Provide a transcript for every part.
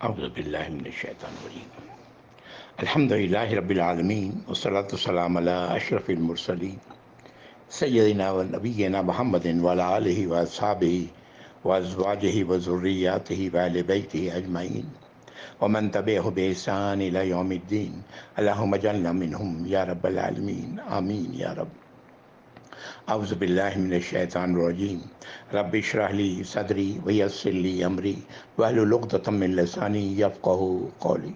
اعوذ باللہ من الشیطان الرجیم الحمد للہ رب العالمین والصلاۃ والسلام علی اشرف المرسلین سیدنا و نبینا محمد وعلی آلہ واصحابہ وازواجہ وذریاتہ وآل بیتہ اجمعین ومن تبعہ بإحسان الی یوم الدین اللہم اجعلنا منہم یا رب العالمین آمین یا رب۔ اعوذ باللہ من الشیطان الرجیم رب اشرح لی صدری ویسر لی امری واحلل عقدۃ من لسانی یفقہوا قولی۔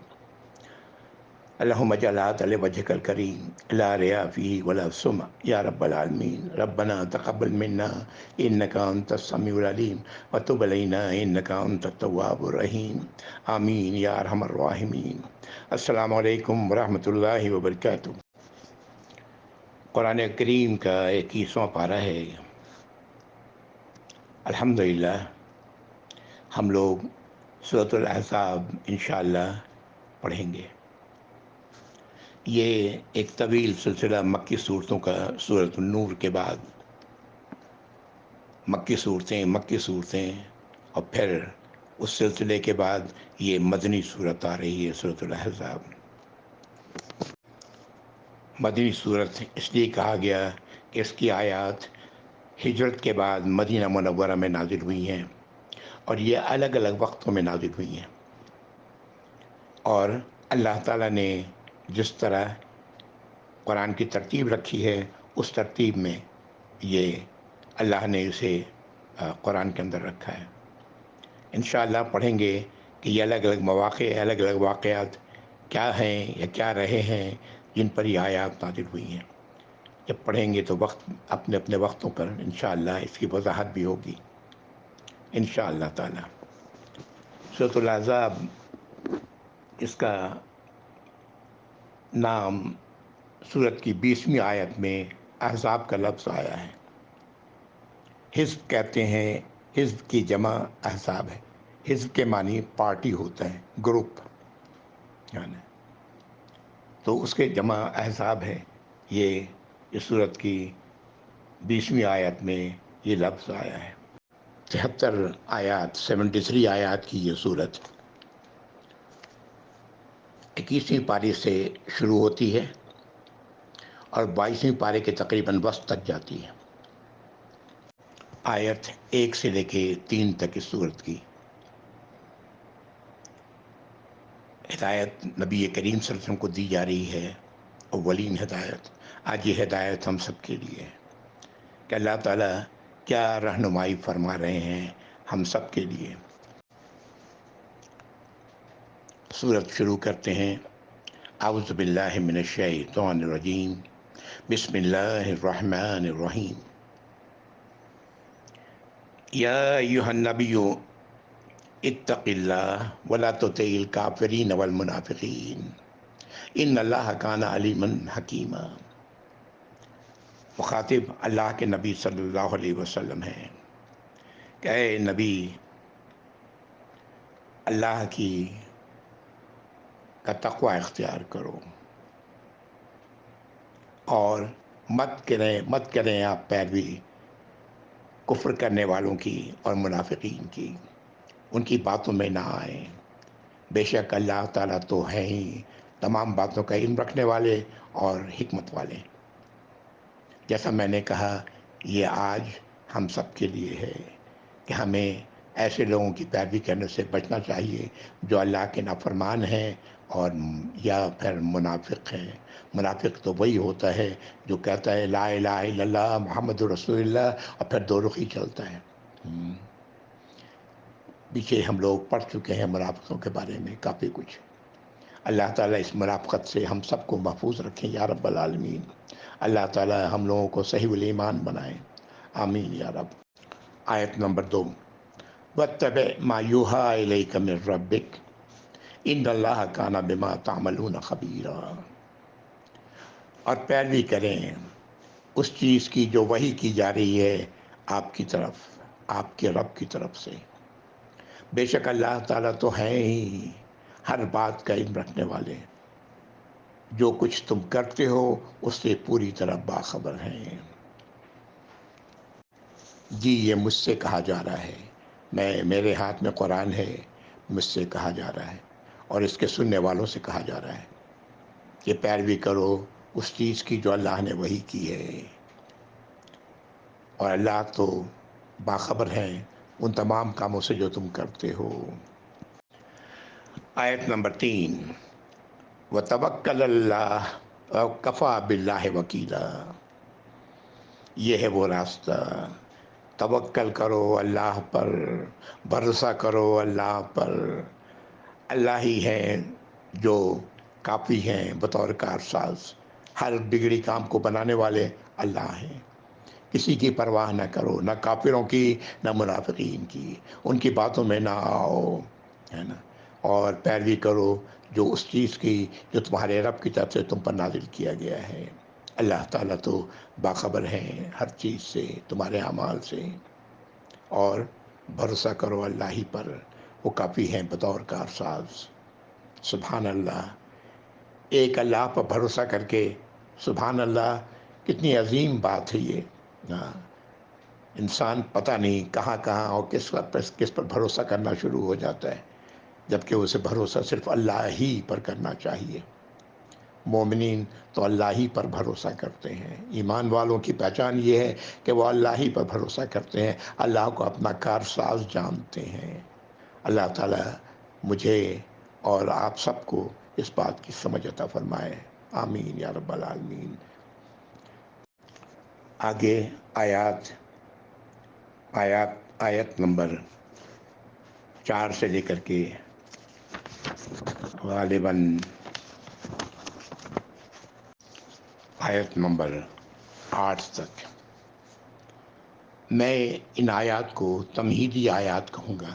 اللہم اجعل ھذا لوجہک الکریم لا ریا فیہ ولا سمع یا رب العالمین۔ ربنا تقبل منا انک انت السمیع العلیم وتب علینا انک انت التواب الرحیم آمین یا ارحم الراحمین۔ السلام علیکم ورحمۃ اللہ وبرکاتہ۔ قرآن کریم کا 21واں پارہ ہے۔ الحمدللہ ہم لوگ سورۃ الاحزاب انشاءاللہ پڑھیں گے۔ یہ ایک طویل سلسلہ مکی صورتوں کا، سورۃ النور کے بعد مکی صورتیں اور پھر اس سلسلے کے بعد یہ مدنی صورت آ رہی ہے، سورۃ الاحزاب۔ مدنی صورت اس لیے کہا گیا کہ اس کی آیات ہجرت کے بعد مدینہ منورہ میں نازل ہوئی ہیں، اور یہ الگ الگ وقتوں میں نازل ہوئی ہیں، اور اللہ تعالیٰ نے جس طرح قرآن کی ترتیب رکھی ہے اس ترتیب میں یہ اللہ نے اسے قرآن کے اندر رکھا ہے۔ انشاءاللہ پڑھیں گے کہ یہ الگ الگ مواقع، الگ الگ واقعات کیا ہیں یا کیا رہے ہیں جن پر یہ آیات نازل ہوئی ہیں۔ جب پڑھیں گے تو وقت اپنے اپنے وقتوں پر انشاءاللہ اس کی وضاحت بھی ہوگی انشاءاللہ تعالی۔ سورۃ الاحزاب اس کا نام سورت کی 20ویں آیت میں احزاب کا لفظ آیا ہے۔ حزب کہتے ہیں، حزب کی جمع احزاب ہے۔ حزب کے معنی پارٹی ہوتا ہے، گروپ یعنی، تو اس کے جمع احزاب ہے۔ یہ اس سورت کی 20ویں آیت میں یہ لفظ آیا ہے۔ 73 آیات کی یہ سورت 21ویں پاری سے شروع ہوتی ہے اور 22ویں پارے کے تقریباً وسط تک جاتی ہے۔ آیت 1 سے لے کے 3 تک اس سورت کی ہدایت نبی کریم صلی اللہ علیہ وسلم کو دی جا رہی ہے، اولین ہدایت۔ آج یہ ہدایت ہم سب کے لیے ہے کہ اللہ تعالیٰ کیا رہنمائی فرما رہے ہیں ہم سب کے لیے۔ سورت شروع کرتے ہیں۔ اعوذ باللہ من الشیطان الرجیم، بسم اللہ الرحمن الرحیم۔ یا ایھا النبی اتق اللہ ولا تطع الکافرین والمنافقین ان اللہ کان علیما حکیما۔ مخاطب اللہ کے نبی صلی اللہ علیہ وسلم ہیں کہ اے نبی، اللہ کا تقوی اختیار کرو اور مت کریں آپ پیروی کفر کرنے والوں کی اور منافقین کی، ان کی باتوں میں نہ آئیں۔ بے شک اللہ تعالیٰ تو ہے ہی تمام باتوں کا علم رکھنے والے اور حکمت والے۔ جیسا میں نے کہا، یہ آج ہم سب کے لیے ہے کہ ہمیں ایسے لوگوں کی پیروی کرنے سے بچنا چاہیے جو اللہ کے نافرمان ہیں اور یا پھر منافق ہیں۔ منافق تو وہی ہوتا ہے جو کہتا ہے لا الہ الا اللہ محمد رسول اللہ اور پھر دو رخی چلتا ہے۔ پیچھے ہم لوگ پڑھ چکے ہیں منافقوں کے بارے میں کافی کچھ۔ اللہ تعالیٰ اس منافقت سے ہم سب کو محفوظ رکھیں یا رب العالمین۔ اللہ تعالیٰ ہم لوگوں کو صحیح الایمان بنائیں، آمین یا رب۔ آیت نمبر 2، واتبع ما یوحی الیک من ربک ان اللہ کان بما تعملون خبیرا۔ اور پیروی کریں اس چیز کی جو وحی کی جا رہی ہے آپ کی طرف، آپ کے رب کی طرف سے۔ بے شک اللہ تعالیٰ تو ہے ہی ہر بات کا علم رکھنے والے، جو کچھ تم کرتے ہو اس سے پوری طرح باخبر ہیں۔ جی یہ مجھ سے کہا جا رہا ہے، میرے ہاتھ میں قرآن ہے، مجھ سے کہا جا رہا ہے اور اس کے سننے والوں سے کہا جا رہا ہے کہ پیروی کرو اس چیز کی جو اللہ نے وحی کی ہے، اور اللہ تو باخبر ہے ان تمام کاموں سے جو تم کرتے ہو۔ آیت نمبر 3، وَتَوَكَّلَ اللَّهَ وَكَفَى بِاللَّهِ وَكِيلًا، یہ ہے وہ راستہ، توکل کرو اللہ پر، بھروسہ کرو اللہ پر، اللہ ہی ہے جو کافی ہیں بطور کارساز، ہر بگڑی کام کو بنانے والے اللہ ہیں۔ کسی کی پرواہ نہ کرو، نہ کافروں کی نہ منافقین کی، ان کی باتوں میں نہ آؤ، ہے نا، اور پیروی کرو جو اس چیز کی جو تمہارے رب کی طرف سے تم پر نازل کیا گیا ہے۔ اللہ تعالیٰ تو باخبر ہیں ہر چیز سے، تمہارے اعمال سے، اور بھروسہ کرو اللہ ہی پر، وہ کافی ہیں بطور کارساز۔ سبحان اللہ، ایک اللہ پر بھروسہ کر کے، سبحان اللہ، کتنی عظیم بات ہے یہ۔ ہاں، انسان پتہ نہیں کہاں کہاں اور کس پر بھروسہ کرنا شروع ہو جاتا ہے، جبکہ اسے بھروسہ صرف اللہ ہی پر کرنا چاہیے۔ مومنین تو اللہ ہی پر بھروسہ کرتے ہیں، ایمان والوں کی پہچان یہ ہے کہ وہ اللہ ہی پر بھروسہ کرتے ہیں، اللہ کو اپنا کارساز جانتے ہیں۔ اللہ تعالیٰ مجھے اور آپ سب کو اس بات کی سمجھ عطا فرمائے، آمین یا رب العالمین۔ آگے آیت نمبر 4 سے لے کر کے غالباً آیت نمبر 8 تک، میں ان آیات کو تمہیدی آیات کہوں گا۔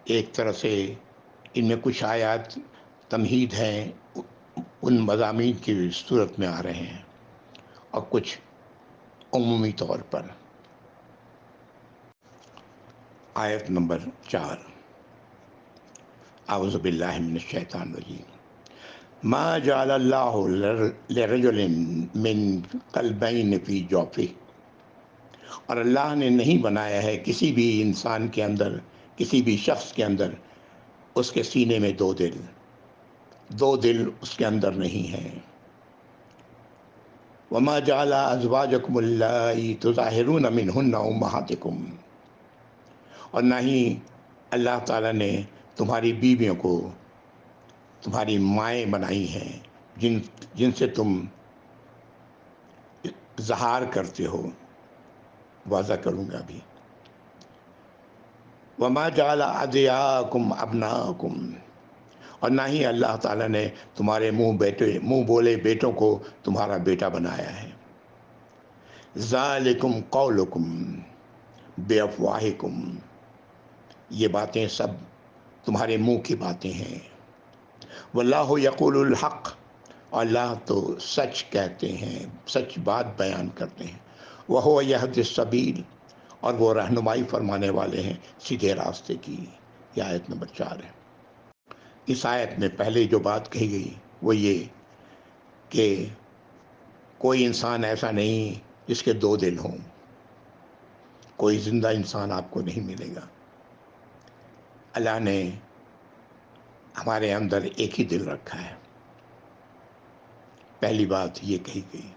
ایک طرح سے ان میں کچھ آیات تمہید ہیں، ان مضامین کی صورت میں آ رہے ہیں، اور کچھ عمومی طور پر۔ آیت نمبر 4، اعوذ باللہ من الشیطان الرجیم، ما جعل اللہ لرجل من قلبین فی جوفہ، اور اللہ نے نہیں بنایا ہے کسی بھی انسان کے اندر، کسی بھی شخص کے اندر، اس کے سینے میں دو دل اس کے اندر نہیں ہیں۔ وما جعل ازواجکم اللاتی تظاہرون منہن امہاتکم، اور نہ ہی اللہ تعالیٰ نے تمہاری بیویوں کو تمہاری مائیں بنائی ہیں، جن سے تم اظہار کرتے ہو۔ واضح کروں گا ابھی۔ وما جعل ادعیاءکم ابناءکم، اور نہ ہی اللہ تعالیٰ نے تمہارے منہ بولے بیٹوں کو تمہارا بیٹا بنایا ہے۔ ذالکم قولکم بافواہکم، یہ باتیں سب تمہارے منہ کی باتیں ہیں۔ واللہ یقول الحق، اللہ تو سچ کہتے ہیں، سچ بات بیان کرتے ہیں۔ وہو یہدی السبیل، اور وہ رہنمائی فرمانے والے ہیں سیدھے راستے کی۔ یہ آیت نمبر 4 ہے۔ اس آیت میں پہلے جو بات کہی گئی وہ یہ کہ کوئی انسان ایسا نہیں جس کے دو دل ہوں، کوئی زندہ انسان آپ کو نہیں ملے گا۔ اللہ نے ہمارے اندر ایک ہی دل رکھا ہے، پہلی بات یہ کہی گئی۔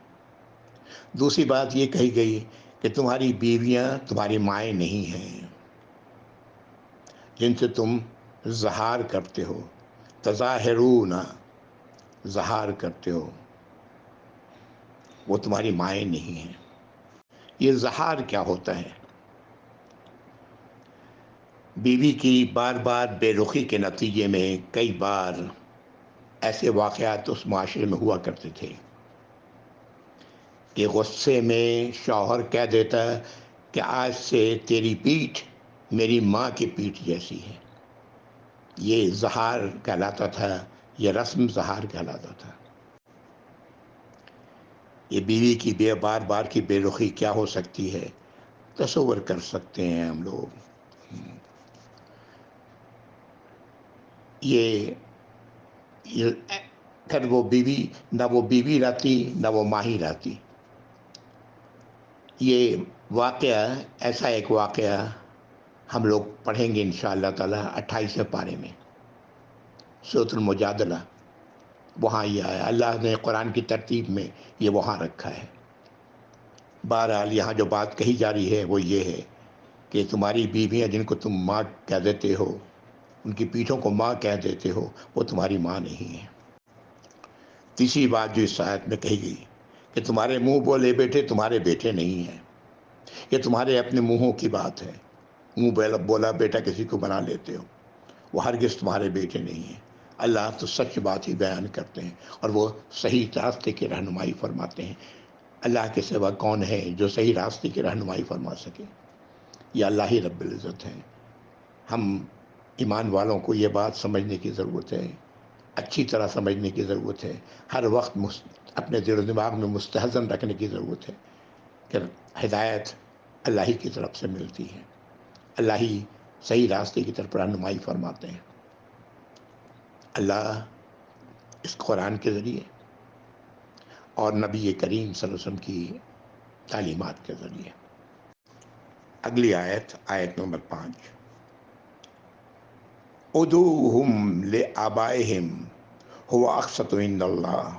دوسری بات یہ کہی گئی کہ تمہاری بیویاں تمہاری مائیں نہیں ہیں، جن سے تم ظہار کرتے ہو، تظاہرون، ظہار کرتے ہو، وہ تمہاری مائیں نہیں ہیں۔ یہ ظہار کیا ہوتا ہے؟ بیوی کی بار بار بے رخی کے نتیجے میں کئی بار ایسے واقعات اس معاشرے میں ہوا کرتے تھے کہ غصے میں شوہر کہہ دیتا کہ آج سے تیری پیٹھ میری ماں کی پیٹھ جیسی ہے۔ یہ ظہار کہلاتا تھا، یہ رسم ظہار کہلاتا تھا۔ یہ بیوی کی بار بار کی بے رخی کیا ہو سکتی ہے، تصور کر سکتے ہیں ہم لوگ۔ یہ پھر وہ بیوی رہتی نہ وہ ماں ہی رہتی۔ یہ واقعہ، ایسا ایک واقعہ ہم لوگ پڑھیں گے انشاءاللہ تعالیٰ 28ویں پارے میں سورۃ المجادلہ. وہاں یہ آیا، اللہ نے قرآن کی ترتیب میں یہ وہاں رکھا ہے. بہرحال یہاں جو بات کہی جا رہی ہے وہ یہ ہے کہ تمہاری بیویاں جن کو تم ماں کہہ دیتے ہو، ان کی پیٹھوں کو ماں کہہ دیتے ہو، وہ تمہاری ماں نہیں ہے. تیسری بات جو اس آیت میں کہی گئی کہ تمہارے منہ بولے بیٹے تمہارے بیٹے نہیں ہیں، یہ تمہارے اپنے منہوں کی بات ہے. منہ بولا بیٹا کسی کو بنا لیتے ہو، وہ ہرگز تمہارے بیٹے نہیں ہیں. اللہ تو سچ بات ہی بیان کرتے ہیں اور وہ صحیح راستے کی رہنمائی فرماتے ہیں. اللہ کے سوا کون ہے جو صحیح راستے کی رہنمائی فرما سکے؟ یہ اللہ ہی رب العزت ہے. ہم ایمان والوں کو یہ بات سمجھنے کی ضرورت ہے، اچھی طرح سمجھنے کی ضرورت ہے. ہر وقت اپنے دل و دماغ میں مستحضن رکھنے کی ضرورت ہے کہ ہدایت اللہ ہی کی طرف سے ملتی ہے، اللہ ہی صحیح راستے کی طرف رہنمائی فرماتے ہیں. اللہ اس قرآن کے ذریعے اور نبی کریم صلی اللہ علیہ وسلم کی تعلیمات کے ذریعے. اگلی آیت، آیت نمبر 5، ادعوہم لآبائہم هو اقسط عند اللہ.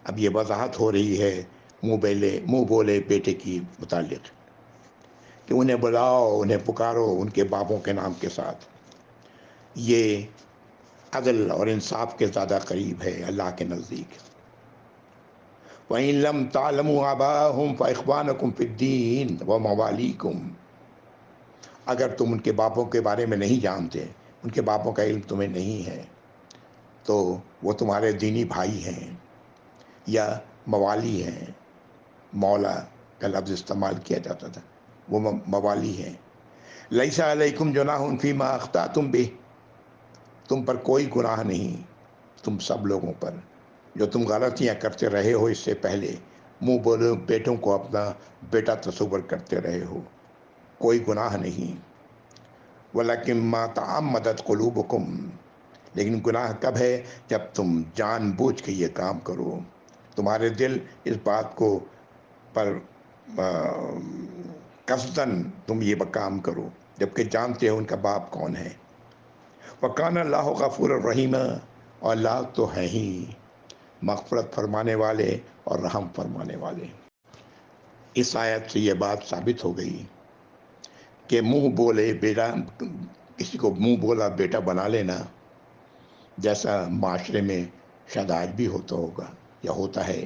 اب یہ وضاحت ہو رہی ہے منہ بولے بیٹے کی متعلق کہ انہیں بلاؤ، انہیں پکارو ان کے باپوں کے نام کے ساتھ. یہ عدل اور انصاف کے زیادہ قریب ہے اللہ کے نزدیک. وَإِن لَمْ تَعْلَمُوا آبَاءَهُمْ فَإِخْوَانُكُمْ فِي الدِّينِ وَمَوَالِيكُمْ. اگر تم ان کے باپوں کے بارے میں نہیں جانتے، ان کے باپوں کا علم تمہیں نہیں ہے، تو وہ تمہارے دینی بھائی ہیں یا موالی ہیں. مولا کا لفظ استعمال کیا جاتا تھا، وہ موالی ہیں. لیس علیکم جناح فیما اخطأتم بہ. تم پر کوئی گناہ نہیں، تم سب لوگوں پر جو تم غلطیاں کرتے رہے ہو اس سے پہلے. منہ بولے بیٹوں کو اپنا بیٹا تصور کرتے رہے ہو، کوئی گناہ نہیں. وَلَكِنْ مَا تَعَمَّدَتْ قُلُوبُكُمْ. لیکن گناہ کب ہے؟ جب تم جان بوجھ کے یہ کام کرو، تمہارے دل اس بات کو پر قصداً تم یہ کام کرو جبکہ جانتے ہو ان کا باپ کون ہے. وَكَانَ اللَّهُ غَفُورًا رَحِيمًا. اور اللہ تو ہے ہی مغفرت فرمانے والے اور رحم فرمانے والے. اس آیت سے یہ بات ثابت ہو گئی کہ منہ بولے بیٹا، کسی کو منہ بولا بیٹا بنا لینا، جیسا معاشرے میں شاید آج بھی ہوتا ہوگا یا ہوتا ہے،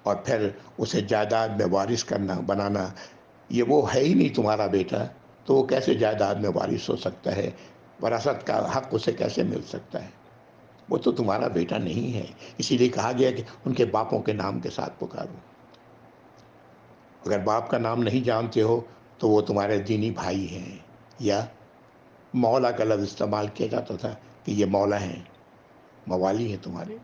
اور پھر اسے جائیداد میں وارث بنانا. یہ وہ ہے ہی نہیں تمہارا بیٹا، تو وہ کیسے جائیداد میں وارث ہو سکتا ہے؟ وراثت کا حق اسے کیسے مل سکتا ہے؟ وہ تو تمہارا بیٹا نہیں ہے. اسی لیے کہا گیا کہ ان کے باپوں کے نام کے ساتھ پکارو. اگر باپ کا نام نہیں جانتے ہو تو وہ تمہارے دینی بھائی ہیں. یا مولا کا لفظ استعمال کیا جاتا تھا کہ یہ مولا ہیں، موالی ہیں تمہارے.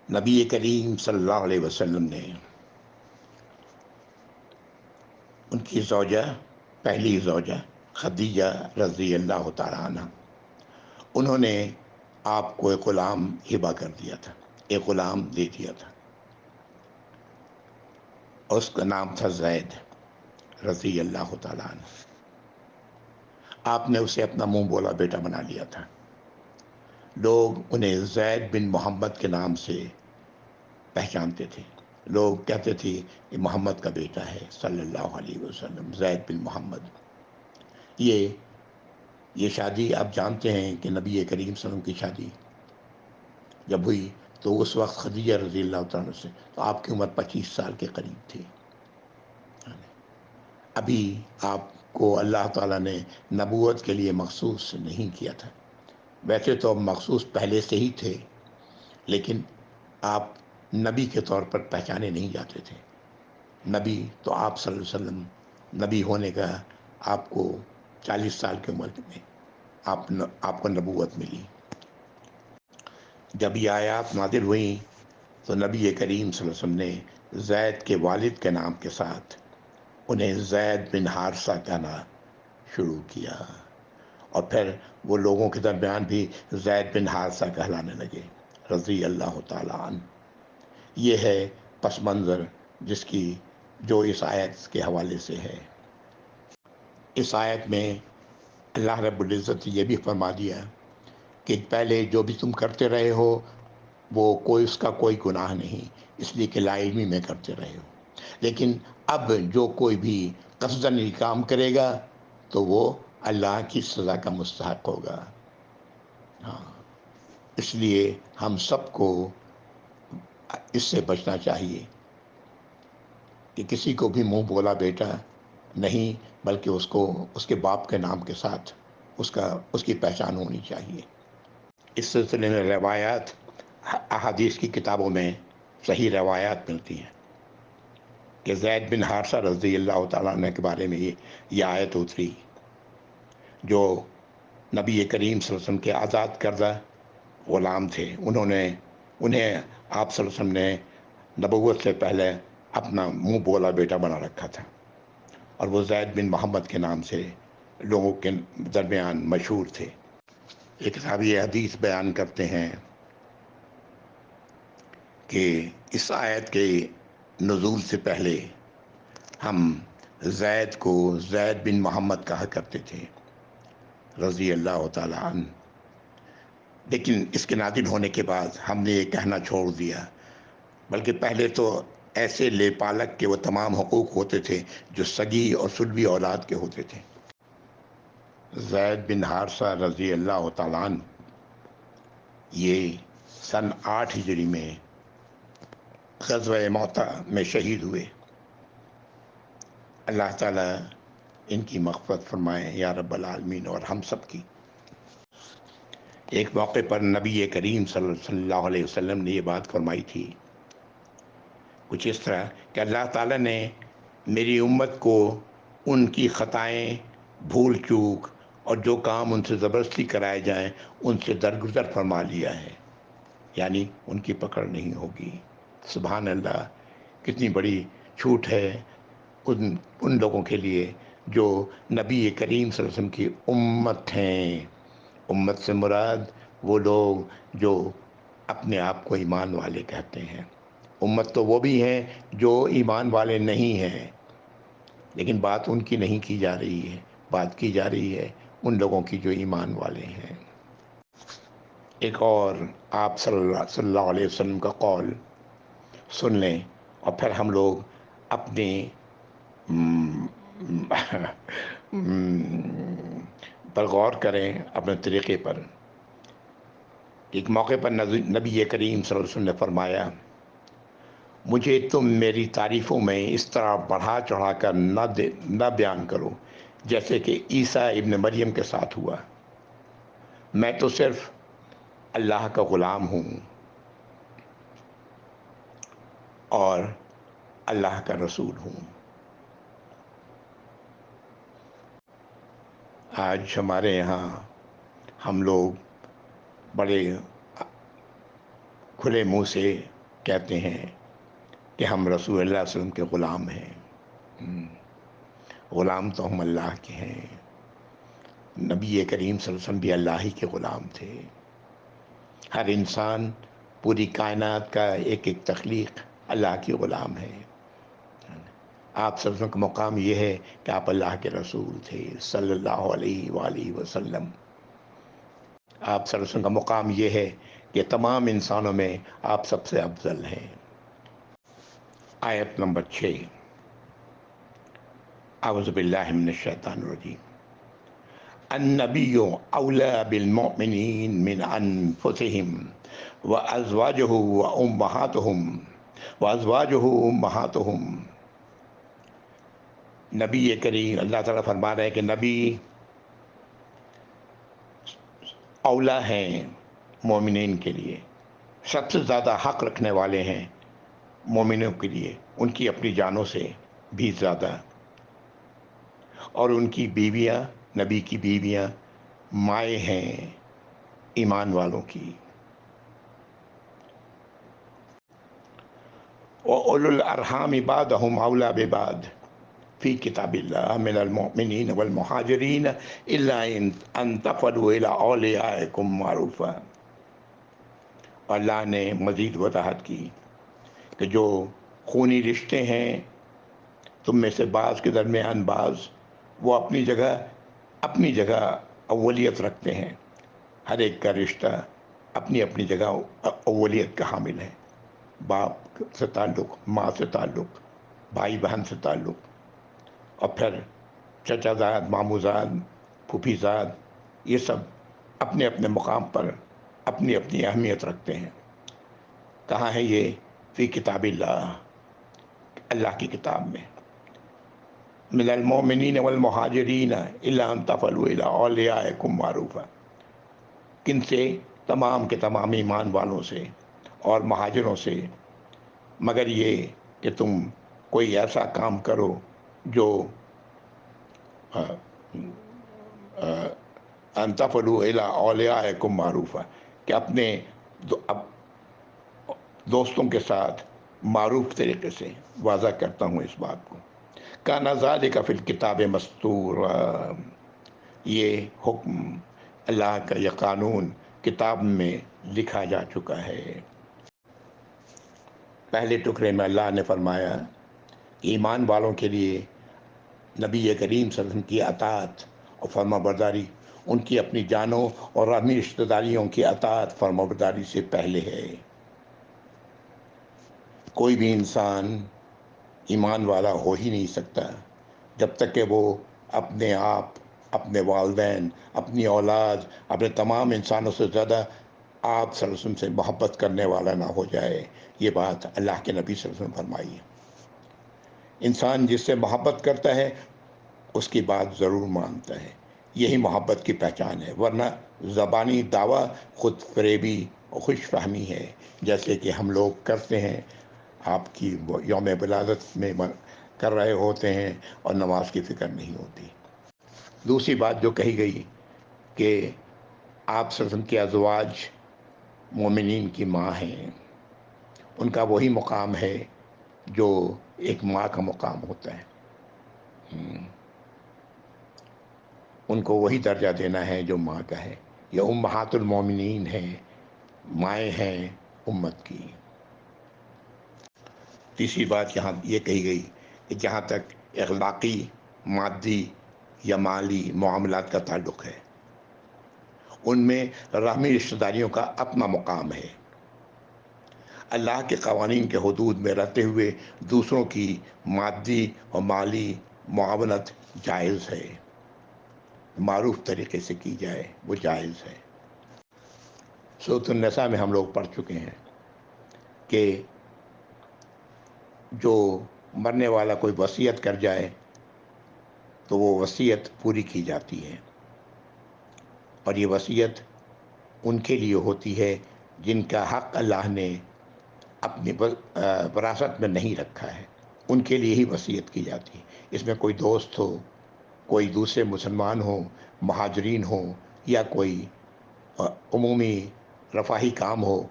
نبی کریم صلی اللہ علیہ وسلم نے ان کی زوجہ، پہلی زوجہ خدیجہ رضی اللہ تعالیٰ عنہ، انہوں نے آپ کو ایک غلام ہبہ کر دیا تھا، ایک غلام دے دیا تھا. اس کا نام تھا زید رضی اللہ تعالیٰ عنہ. آپ نے اسے اپنا منہ بولا بیٹا بنا لیا تھا. لوگ انہیں زید بن محمد کے نام سے پہچانتے تھے. لوگ کہتے تھے کہ محمد کا بیٹا ہے صلی اللہ علیہ وسلم، زید بن محمد. یہ شادی آپ جانتے ہیں کہ نبی کریم صلی اللہ علیہ وسلم کی شادی جب ہوئی تو اس وقت خدیجہ رضی اللہ تعالیٰ سے تو آپ کی عمر 25 سال کے قریب تھی. ابھی آپ کو اللہ تعالیٰ نے نبوت کے لیے مخصوص نہیں کیا تھا. ویسے تو مخصوص پہلے سے ہی تھے، لیکن آپ نبی کے طور پر پہچانے نہیں جاتے تھے. نبی تو آپ صلی اللہ علیہ وسلم نبی ہونے کا آپ کو 40 سال کی عمر میں آپ کو نبوت ملی. جب یہ آیات نازل ہوئیں تو نبی کریم صلی اللہ علیہ وسلم نے زید کے والد کے نام کے ساتھ انہیں زید بن حارثہ کہنا شروع کیا، اور پھر وہ لوگوں کے درمیان بھی زید بن حارثہ کہلانے لگے رضی اللہ تعالیٰ عنہ. یہ ہے پس منظر جس کی جو اس آیت کے حوالے سے ہے۔ اس آیت میں اللہ رب العزت یہ بھی فرما دیا کہ پہلے جو بھی تم کرتے رہے ہو وہ اس کا کوئی گناہ نہیں، اس لیے کہ لا علمی میں کرتے رہے ہو، لیکن اب جو کوئی بھی قصداً یہ کام کرے گا تو وہ اللہ کی سزا کا مستحق ہوگا۔ ہاں، اس لیے ہم سب کو اس سے بچنا چاہیے کہ کسی کو بھی منہ بولا بیٹا نہیں، بلکہ اس کے باپ کے نام کے ساتھ اس کی پہچان ہونی چاہیے۔ اس سلسلے میں روایات، احادیث کی کتابوں میں صحیح روایات ملتی ہیں کہ زید بن حارثہ رضی اللہ تعالیٰ عنہ کے بارے میں یہ آیت اتری، جو نبی کریم صلی اللہ علیہ وسلم کے آزاد کردہ غلام تھے۔ انہیں آپ صلی اللہ علیہ وسلم نے نبوت سے پہلے اپنا منہ بولا بیٹا بنا رکھا تھا، اور وہ زید بن محمد کے نام سے لوگوں کے درمیان مشہور تھے۔ ایک راوی حدیث بیان کرتے ہیں کہ اس آیت کے نزول سے پہلے ہم زید کو زید بن محمد کہا کرتے تھے رضی اللہ تعالی عنہ، لیکن اس کے نازل ہونے کے بعد ہم نے یہ کہنا چھوڑ دیا، بلکہ پہلے تو ایسے لے پالک کے وہ تمام حقوق ہوتے تھے جو سگی اور سلبی اولاد کے ہوتے تھے۔ زید بن حارثہ رضی اللہ تعالیٰ عنہ یہ سن 8 ہجری میں غزوہ موطا میں شہید ہوئے۔ اللہ تعالیٰ ان کی مغفرت فرمائے یا رب العالمین، اور ہم سب کی۔ ایک موقع پر نبی کریم صلی اللہ علیہ وسلم نے یہ بات فرمائی تھی کچھ اس طرح کہ اللہ تعالیٰ نے میری امت کو ان کی خطائیں، بھول چوک اور جو کام ان سے زبردستی کرائے جائیں ان سے درگزر فرما لیا ہے، یعنی ان کی پکڑ نہیں ہوگی۔ سبحان اللہ، کتنی بڑی چھوٹ ہے ان لوگوں کے لیے جو نبی کریم صلی اللہ علیہ وسلم کی امت ہیں۔ امت سے مراد وہ لوگ جو اپنے آپ کو ایمان والے کہتے ہیں۔ امت تو وہ بھی ہیں جو ایمان والے نہیں ہیں، لیکن بات ان کی نہیں کی جا رہی ہے، بات کی جا رہی ہے ان لوگوں کی جو ایمان والے ہیں۔ ایک اور آپ صلی اللہ علیہ وسلم کا قول سن لیں اور پھر ہم لوگ اپنے پر غور کریں، اپنے طریقے پر۔ ایک موقع پر نبی کریم صلی اللہ علیہ وسلم نے فرمایا، مجھے تم میری تعریفوں میں اس طرح بڑھا چڑھا کر نہ بیان کرو جیسے کہ عیسیٰ ابن مریم کے ساتھ ہوا۔ میں تو صرف اللہ کا غلام ہوں اور اللہ کا رسول ہوں۔ آج ہمارے یہاں ہم لوگ بڑے کھلے منہ سے کہتے ہیں کہ ہم رسول اللہ صلی اللہ علیہ وسلم کے غلام ہیں۔ غلام تو ہم اللہ کے ہیں، نبی کریم صلی اللہ علیہ وسلم بھی اللہ ہی کے غلام تھے۔ ہر انسان، پوری کائنات کا ایک ایک تخلیق اللہ کی غلام ہے۔ آپ صلی اللہ علیہ وسلم کا مقام یہ ہے کہ آپ اللہ کے رسول تھے صلی اللہ علیہ وآلہ وسلم۔ آپ صلی اللہ علیہ وسلم کا مقام یہ ہے کہ تمام انسانوں میں آپ سب سے افضل ہیں۔ آیت نمبر 6، اعوذ باللہ من الشیطان الرجیم۔ النبی اولی بالمؤمنین من انفسهم وازواجہ امہاتہم۔ نبی کریم، اللہ تعالیٰ فرما رہے ہیں کہ نبی اولا ہیں مومنین کے لیے، سب سے زیادہ حق رکھنے والے ہیں مومنوں کے لیے، ان کی اپنی جانوں سے بھی زیادہ، اور ان کی بیویاں، نبی کی بیویاں مائیں ہیں ایمان والوں کی۔ وَأُولُو الْأَرْحَامِ بَعْضُهُمْ أَوْلَىٰ بِبَعْضٍ فِي كِتَابِ اللَّهِ مِنَ الْمُؤْمِنِينَ وَالْمُهَاجِرِينَ إِلَّا أَن تَفْعَلُوا إِلَىٰ أَوْلِيَائِكُمْ مَعْرُوفًا۔ اللہ نے مزید وضاحت کی کہ جو خونی رشتے ہیں تم میں سے بعض کے درمیان بعض وہ اپنی جگہ اولیت رکھتے ہیں. ہر ایک کا رشتہ اپنی اپنی جگہ اولیت کا حامل ہے. باپ سے تعلق، ماں سے تعلق، بھائی بہن سے تعلق، اور پھر چچا زاد، مامو زاد، پھوپھی زاد، یہ سب اپنے اپنے مقام پر اپنی اپنی اہمیت رکھتے ہیں. کہاں ہے یہ؟ فی کتاب اللہ، اللہ کی کتاب میں. من المؤمنین والمہاجرین الا ان تفعلوا الی اولیاءکم معروفا. کن سے؟ تمام کے تمام ایمان والوں سے اور مہاجروں سے، مگر یہ کہ تم کوئی ایسا کام کرو جو ان تفعلوا الی اولیاءکم معروفا، کہ اپنے دوستوں کے ساتھ معروف طریقے سے. واضح کرتا ہوں اس بات کو. کان ذالک فی الکتاب مستور، یہ حکم اللہ کا، یہ قانون کتاب میں لکھا جا چکا ہے. پہلے ٹکڑے میں اللہ نے فرمایا ایمان والوں کے لیے نبی کریم صلی اللہ علیہ وسلم کی اطاعت اور فرما برداری ان کی اپنی جانوں اور رحمی رشتہ داریوں کی اطاعت فرما برداری سے پہلے ہے. کوئی بھی انسان ایمان والا ہو ہی نہیں سکتا جب تک کہ وہ اپنے آپ، اپنے والدین، اپنی اولاد، اپنے تمام انسانوں سے زیادہ آپ صلی اللہ علیہ وسلم سے محبت کرنے والا نہ ہو جائے. یہ بات اللہ کے نبی صلی اللہ علیہ وسلم فرمائی ہے. انسان جس سے محبت کرتا ہے اس کی بات ضرور مانتا ہے. یہی محبت کی پہچان ہے، ورنہ زبانی دعویٰ خود فریبی اور خوش فہمی ہے، جیسے کہ ہم لوگ کرتے ہیں. آپ کی یوم ولادت میں کر رہے ہوتے ہیں اور نماز کی فکر نہیں ہوتی. دوسری بات جو کہی گئی کہ آپ صلی اللہ علیہ وسلم کے ازواج مومنین کی ماں ہیں، ان کا وہی مقام ہے جو ایک ماں کا مقام ہوتا ہے. ان کو وہی درجہ دینا ہے جو ماں کا ہے. یہ امہات المومنین ہیں، مائیں ہیں امت کی. تیسری بات یہاں یہ کہی گئی کہ جہاں تک اخلاقی، مادی یا مالی معاملات کا تعلق ہے، ان میں رحمی رشتہ داریوں کا اپنا مقام ہے. اللہ کے قوانین کے حدود میں رہتے ہوئے دوسروں کی مادی اور مالی معاونت جائز ہے، معروف طریقے سے کی جائے وہ جائز ہے. سورۃ النساء میں ہم لوگ پڑھ چکے ہیں کہ جو مرنے والا کوئی وصیت کر جائے تو وہ وصیت پوری کی جاتی ہے، اور یہ وصیت ان کے لیے ہوتی ہے جن کا حق اللہ نے اپنی وراثت میں نہیں رکھا ہے. ان کے لیے ہی وصیت کی جاتی ہے. اس میں کوئی دوست ہو، کوئی دوسرے مسلمان ہو، مہاجرین ہو، یا کوئی عمومی رفاہی کام ہو،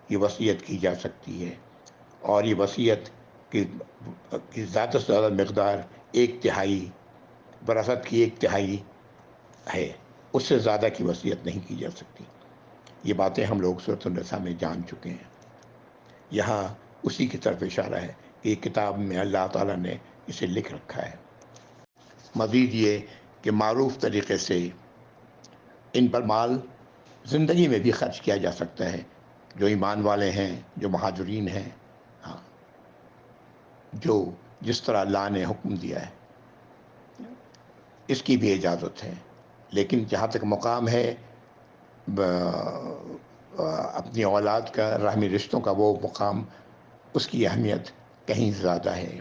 یہ وصیت کی جا سکتی ہے. اور یہ وصیت کی زیادہ سے زیادہ مقدار 1/3 وراثت کی 1/3 ہے، اس سے زیادہ کی وصیت نہیں کی جا سکتی. یہ باتیں ہم لوگ سورۃ النساء میں جان چکے ہیں. یہاں اسی کی طرف اشارہ ہے کہ یہ کتاب میں اللہ تعالیٰ نے اسے لکھ رکھا ہے. مزید یہ کہ معروف طریقے سے ان پر مال زندگی میں بھی خرچ کیا جا سکتا ہے. جو ایمان والے ہیں، جو مہاجرین ہیں، ہاں، جو جس طرح اللہ نے حکم دیا ہے اس کی بھی اجازت ہے. لیکن جہاں تک مقام ہے اپنی اولاد کا، رحمی رشتوں کا، وہ مقام، اس کی اہمیت کہیں زیادہ ہے.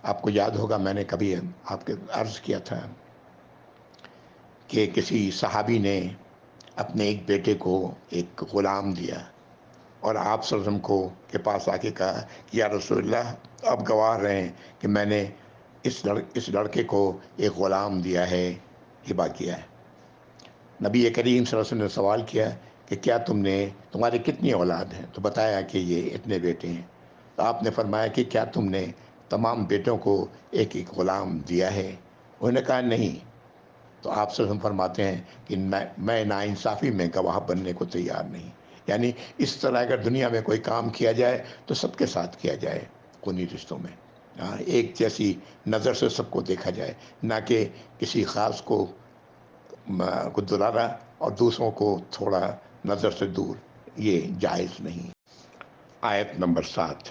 آپ کو یاد ہوگا میں نے کبھی آپ کے عرض کیا تھا کہ کسی صحابی نے اپنے ایک بیٹے کو ایک غلام دیا، اور آپ صلی اللہ علیہ وسلم کے پاس آ کے کہا کہ یا رسول اللہ آپ گواہ رہے ہیں کہ میں نے اس لڑکے کو ایک غلام دیا ہے، ہبہ کیا ہے. نبی کریم صلی اللہ علیہ وسلم نے سوال کیا کہ کیا تمہارے کتنی اولاد ہیں؟ تو بتایا کہ یہ اتنے بیٹے ہیں. تو آپ نے فرمایا کہ کیا تم نے تمام بیٹوں کو ایک ایک غلام دیا ہے؟ انہوں نے کہا نہیں. تو آپ صلی اللہ علیہ وسلم فرماتے ہیں کہ میں ناانصافی میں گواہ بننے کو تیار نہیں. یعنی اس طرح اگر دنیا میں کوئی کام کیا جائے تو سب کے ساتھ کیا جائے، انہی رشتوں میں. ایک جیسی نظر سے سب کو دیکھا جائے، نہ کہ کسی خاص کو دلانا اور دوسروں کو تھوڑا نظر سے دور، یہ جائز نہیں۔ آیت نمبر 7،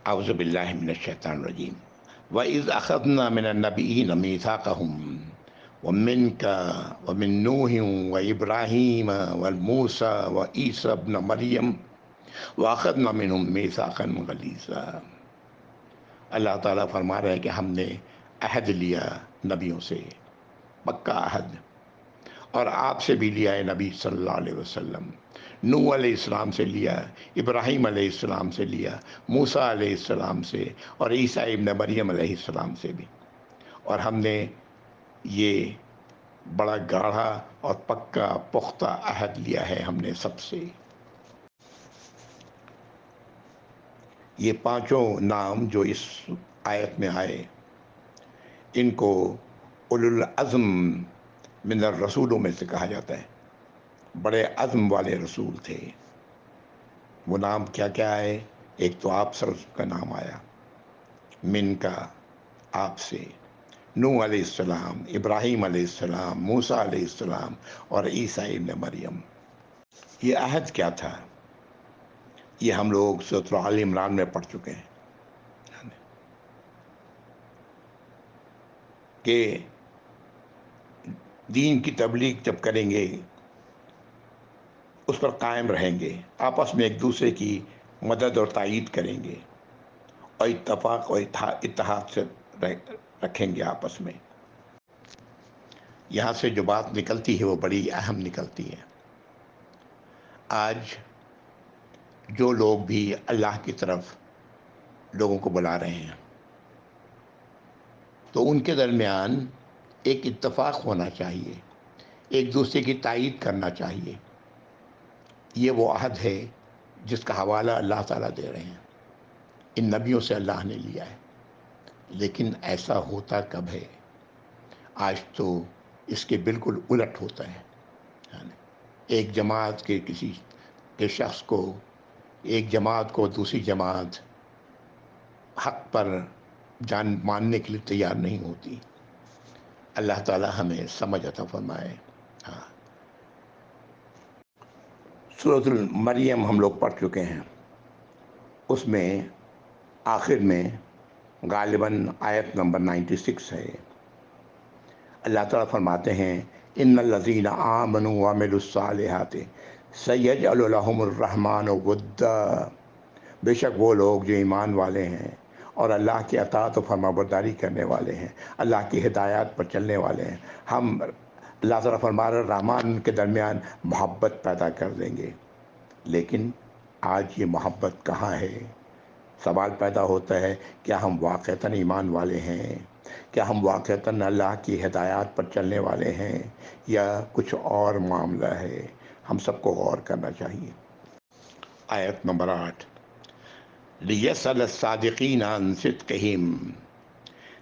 اعوذ باللہ من الشیطان الرجیم وَإِذْ أَخَذْنَا مِنَ النَّبِيِّينَ مِيثَاقَهُمْ وَمِنْكَ وَمِن نُوحٍ وَإِبْرَاهِيمَ وَمُوسَىٰ وَعِيسَىٰ ابْنَ مَرْيَمَ وَأَخَذْنَا مِنْهُم مِيثَاقًا غَلِيظًا۔ اللہ تعالیٰ فرما رہے ہیں کہ ہم نے عہد لیا نبیوں سے، پکا عہد، اور آپ سے بھی لیا ہے نبی صلی اللہ علیہ وسلم۔ نوح علیہ السلام سے لیا، ابراہیم علیہ السلام سے لیا، موسیٰ علیہ السلام سے، اور عیسیٰ ابن مریم علیہ السلام سے بھی۔ اور ہم نے یہ بڑا گاڑھا اور پکا پختہ عہد لیا ہے ہم نے سب سے۔ یہ پانچوں نام جو اس آیت میں آئے، ان کو اولو العزم من الرسولوں میں سے کہا جاتا ہے، بڑے عزم والے رسول تھے۔ وہ نام کیا کیا ہے؟ ایک تو آپ صلی اللہ علیہ وسلم کا نام آیا، من کا آپ سے، نوح علیہ السلام، ابراہیم علیہ السلام، موسیٰ علیہ السلام، اور عیسیٰ ابن مریم۔ یہ عہد کیا تھا؟ یہ ہم لوگ سورۃ آل عمران میں پڑھ چکے ہیں کہ دین کی تبلیغ جب کریں گے، اس پر قائم رہیں گے، آپس میں ایک دوسرے کی مدد اور تائید کریں گے، اور اتفاق اور اتحاد سے رکھیں گے آپس میں۔ یہاں سے جو بات نکلتی ہے وہ بڑی اہم نکلتی ہے۔ آج جو لوگ بھی اللہ کی طرف لوگوں کو بلا رہے ہیں، تو ان کے درمیان ایک اتفاق ہونا چاہیے، ایک دوسرے کی تائید کرنا چاہیے۔ یہ وہ عہد ہے جس کا حوالہ اللہ تعالیٰ دے رہے ہیں، ان نبیوں سے اللہ نے لیا ہے۔ لیکن ایسا ہوتا کب ہے؟ آج تو اس کے بالکل الٹ ہوتا ہے۔ ایک جماعت کے کسی کے شخص کو، ایک جماعت کو دوسری جماعت حق پر جان ماننے کے لیے تیار نہیں ہوتی۔ اللہ تعالیٰ ہمیں سمجھ عطا فرمائے۔ سورۃ المریم ہم لوگ پڑھ چکے ہیں، اس میں آخر میں غالباً آیت نمبر 96 ہے۔ اللہ تعالیٰ فرماتے ہیں ان الذین آمنوا وعملوا الصالحات سیجعل لهم الرحمن ودا۔ بے شک وہ لوگ جو ایمان والے ہیں اور اللہ کی اطاعت و فرمانبرداری کرنے والے ہیں، اللہ کی ہدایات پر چلنے والے ہیں، ہم اللہ تعالیٰ فرما رہے رحمان کے درمیان محبت پیدا کر دیں گے۔ لیکن آج یہ محبت کہاں ہے؟ سوال پیدا ہوتا ہے، کیا ہم واقعتاً ایمان والے ہیں؟ کیا ہم واقعتاً اللہ کی ہدایات پر چلنے والے ہیں، یا کچھ اور معاملہ ہے؟ ہم سب کو غور کرنا چاہیے۔ آیت نمبر 8، لِيَسْأَلَ الصَّادِقِينَ عَنْ صِدْقِهِمْ۔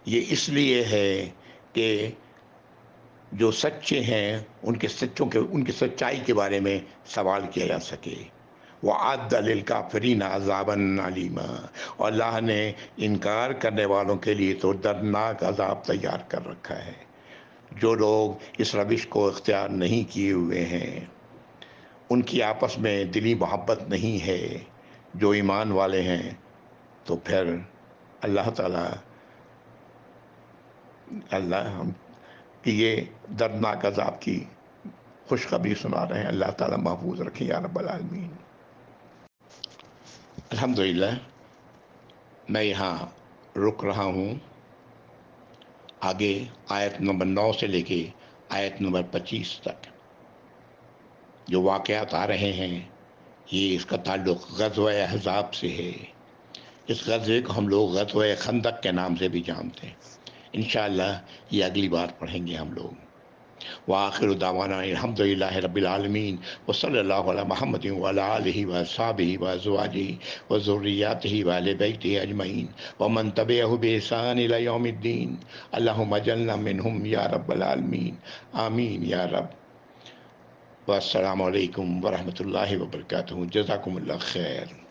یہ اس لیے ہے کہ جو سچے ہیں ان کی سچائی کے بارے میں سوال کیا جا سکے۔ وَأَعَدَّ لِلْكَافِرِينَ عَذَابًا أَلِيمًا، اور اللہ نے انکار کرنے والوں کے لیے تو دردناک عذاب تیار کر رکھا ہے۔ جو لوگ اس روش کو اختیار نہیں کیے ہوئے ہیں، ان کی آپس میں دلی محبت نہیں ہے، جو ایمان والے ہیں، تو پھر اللہ تعالیٰ ہم کہ یہ دردناک عذاب کی خوشخبری سنا رہے ہیں۔ اللہ تعالیٰ محفوظ رکھیں یا رب العالمین۔ الحمدللہ میں یہاں رک رہا ہوں۔ آگے آیت نمبر 9 سے لے کے آیت نمبر 25 تک جو واقعات آ رہے ہیں، یہ اس کا تعلق غزوہ احزاب سے ہے۔ اس غزوے کو ہم لوگ غزوہ خندق کے نام سے بھی جانتے ہیں۔ انشاءاللہ یہ اگلی بار پڑھیں گے ہم لوگ۔ وآخر دعوانا الحمد للہ رب العالمین، وصلی اللہ علی محمد وعلی آلہ وصحبہ وازواجہ وذریاتہ وآل بیتہ اجمعین ومن تبعہ بإحسان الی یوم الدین۔ اللہم اجعلنا منہم یا رب العالمین، آمین یا رب۔ والسلام علیکم ورحمۃ اللہ وبرکاتہ۔ جزاکم اللہ خیر۔